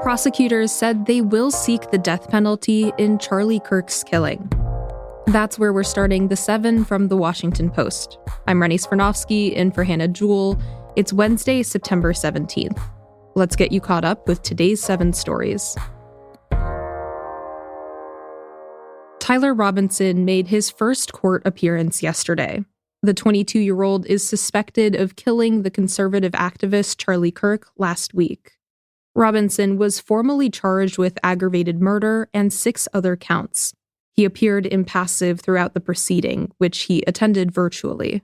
Prosecutors said they will seek the death penalty in Charlie Kirk's killing. That's where we're starting the 7 from the Washington Post. I'm Rennie Svirnovsky, in for Hannah Jewell. It's Wednesday, September 17th. Let's get you caught up with today's 7 stories. Tyler Robinson made his first court appearance yesterday. The 22-year-old is suspected of killing the conservative activist Charlie Kirk last week. Robinson was formally charged with aggravated murder and 6 other counts. He appeared impassive throughout the proceeding, which he attended virtually.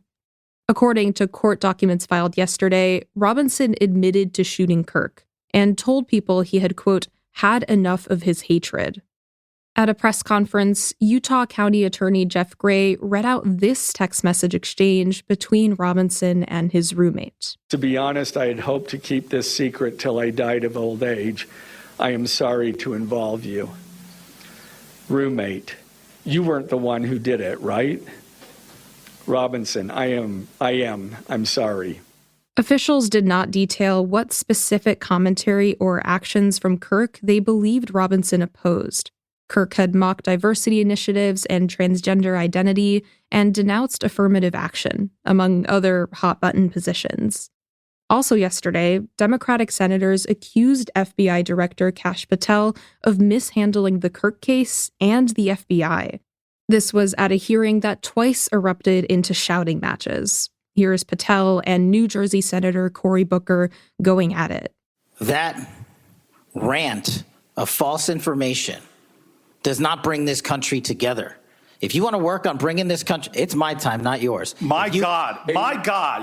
According to court documents filed yesterday, Robinson admitted to shooting Kirk and told people he had, quote, had enough of his hatred. At a press conference, Utah County Attorney Jeff Gray read out this text message exchange between Robinson and his roommate. To be honest, I had hoped to keep this secret till I died of old age. I am sorry to involve you. Roommate, you weren't the one who did it, right? Robinson, I'm sorry. Officials did not detail what specific commentary or actions from Kirk they believed Robinson opposed. Kirk had mocked diversity initiatives and transgender identity and denounced affirmative action, among other hot-button positions. Also yesterday, Democratic senators accused FBI Director Kash Patel of mishandling the Kirk case and the FBI. This was at a hearing that twice erupted into shouting matches. Here's Patel and New Jersey Senator Cory Booker going at it. That rant of false information does not bring this country together. If you want to work on bringing this country, it's my time, not yours. My God.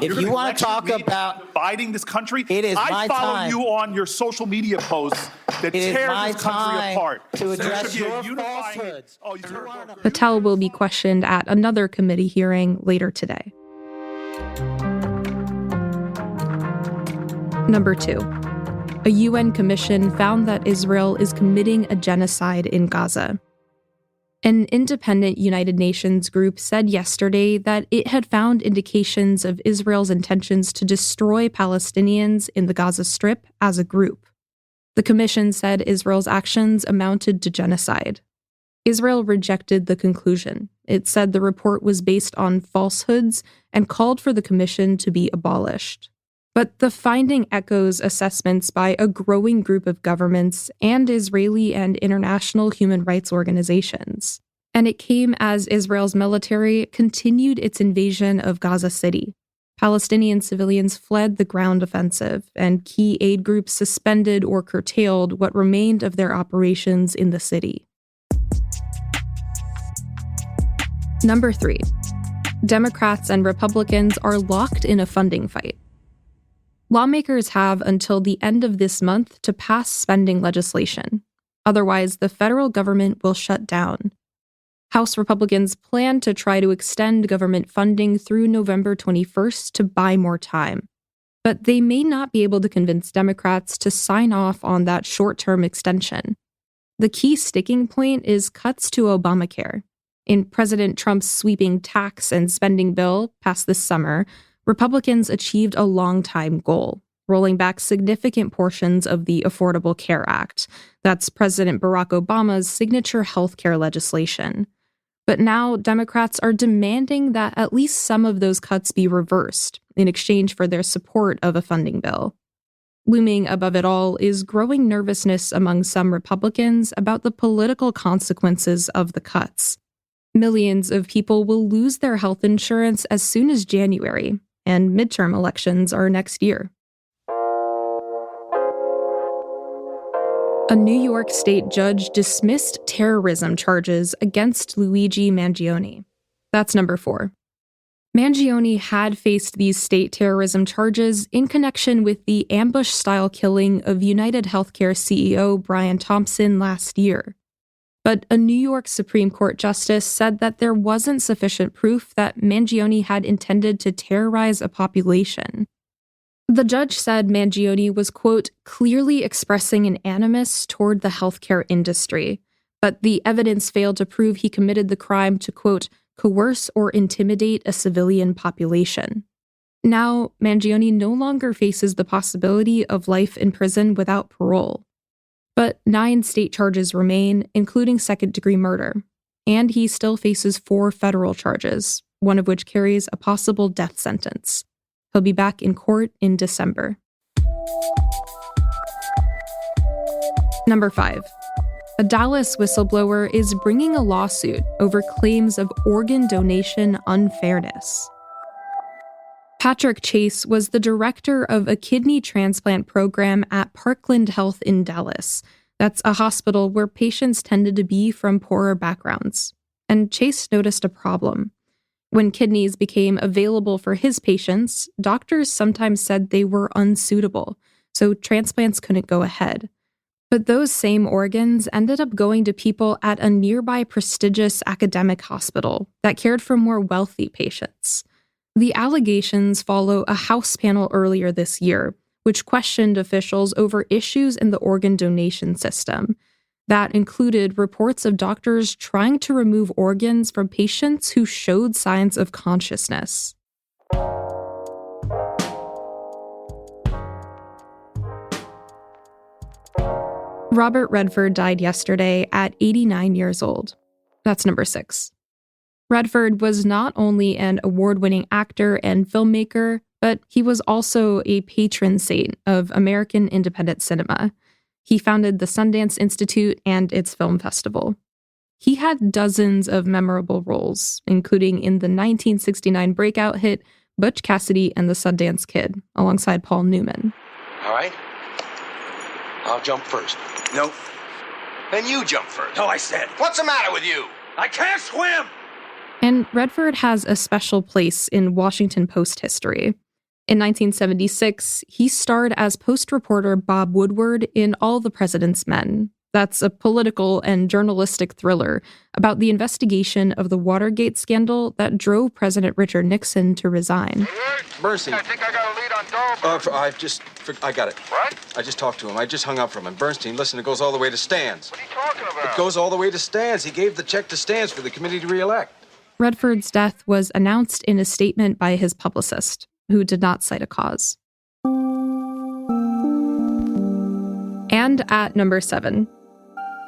If you want to talk about dividing this country, it is I follow you on your social media posts that tear this country apart. To address your falsehoods. Patel will be questioned at another committee hearing later today. Number 2. A UN commission found that Israel is committing a genocide in Gaza. An independent United Nations group said yesterday that it had found indications of Israel's intentions to destroy Palestinians in the Gaza Strip as a group. The commission said Israel's actions amounted to genocide. Israel rejected the conclusion. It said the report was based on falsehoods and called for the commission to be abolished. But the finding echoes assessments by a growing group of governments and Israeli and international human rights organizations. And it came as Israel's military continued its invasion of Gaza City. Palestinian civilians fled the ground offensive, and key aid groups suspended or curtailed what remained of their operations in the city. Number 3. Democrats and Republicans are locked in a funding fight. Lawmakers have until the end of this month to pass spending legislation. Otherwise, the federal government will shut down. House Republicans plan to try to extend government funding through November 21st to buy more time. But they may not be able to convince Democrats to sign off on that short-term extension. The key sticking point is cuts to Obamacare. In President Trump's sweeping tax and spending bill passed this summer, Republicans achieved a long-time goal, rolling back significant portions of the Affordable Care Act. That's President Barack Obama's signature health care legislation. But now Democrats are demanding that at least some of those cuts be reversed in exchange for their support of a funding bill. Looming above it all is growing nervousness among some Republicans about the political consequences of the cuts. Millions of people will lose their health insurance as soon as January, and midterm elections are next year. A New York state judge dismissed terrorism charges against Luigi Mangione. That's number 4. Mangione had faced these state terrorism charges in connection with the ambush-style killing of United Healthcare CEO Brian Thompson last year. But a New York Supreme Court justice said that there wasn't sufficient proof that Mangione had intended to terrorize a population. The judge said Mangione was, quote, clearly expressing an animus toward the healthcare industry, but the evidence failed to prove he committed the crime to, quote, coerce or intimidate a civilian population. Now, Mangione no longer faces the possibility of life in prison without parole. But 9 state charges remain, including second-degree murder. And he still faces 4 federal charges, one of which carries a possible death sentence. He'll be back in court in December. Number 5. A Dallas whistleblower is bringing a lawsuit over claims of organ donation unfairness. Patrick Chase was the director of a kidney transplant program at Parkland Health in Dallas. That's a hospital where patients tended to be from poorer backgrounds. And Chase noticed a problem. When kidneys became available for his patients, doctors sometimes said they were unsuitable, so transplants couldn't go ahead. But those same organs ended up going to people at a nearby prestigious academic hospital that cared for more wealthy patients. The allegations follow a House panel earlier this year, which questioned officials over issues in the organ donation system. That included reports of doctors trying to remove organs from patients who showed signs of consciousness. Robert Redford died yesterday at 89 years old. That's number 6. Redford was not only an award-winning actor and filmmaker, but he was also a patron saint of American independent cinema. He founded the Sundance Institute and its film festival. He had dozens of memorable roles, including in the 1969 breakout hit Butch Cassidy and the Sundance Kid, alongside Paul Newman. All right. I'll jump first. No. Then you jump first. No, I said. What's the matter with you? I can't swim! And Redford has a special place in Washington Post history. In 1976, he starred as Post reporter Bob Woodward in All the President's Men. That's a political and journalistic thriller about the investigation of the Watergate scandal that drove President Richard Nixon to resign. Bernstein. I think I got a lead on Dahlberg. I got it. What? I just talked to him. I just hung up from him. Bernstein, listen, it goes all the way to Stans. What are you talking about? It goes all the way to Stans. He gave the check to Stans for the committee to re-elect. Redford's death was announced in a statement by his publicist, who did not cite a cause. And at number 7,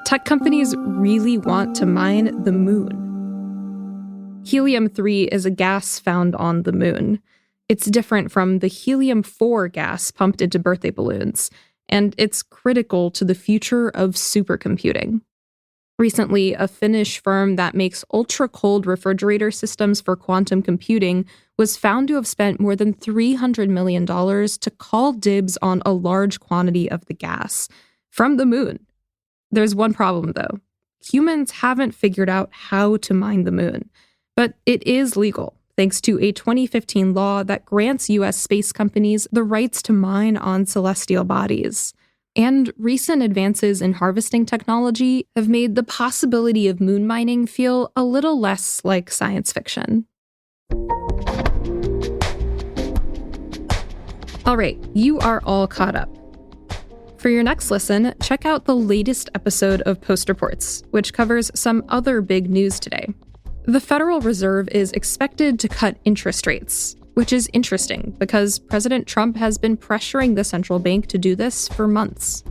tech companies really want to mine the moon. Helium-3 is a gas found on the moon. It's different from the helium-4 gas pumped into birthday balloons, and it's critical to the future of supercomputing. Recently, a Finnish firm that makes ultra-cold refrigerator systems for quantum computing was found to have spent more than $300 million to call dibs on a large quantity of the gas from the moon. There's one problem, though. Humans haven't figured out how to mine the moon, but it is legal, thanks to a 2015 law that grants U.S. space companies the rights to mine on celestial bodies. And recent advances in harvesting technology have made the possibility of moon mining feel a little less like science fiction. All right, you are all caught up. For your next listen, check out the latest episode of Post Reports, which covers some other big news today. The Federal Reserve is expected to cut interest rates, which is interesting because President Trump has been pressuring the central bank to do this for months.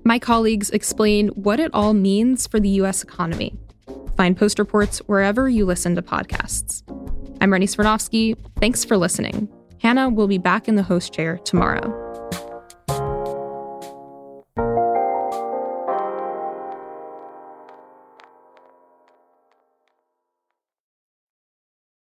My colleagues explain what it all means for the U.S. economy. Find Post Reports wherever you listen to podcasts. I'm Rennie Svirnovsky. Thanks for listening. Hannah will be back in the host chair tomorrow.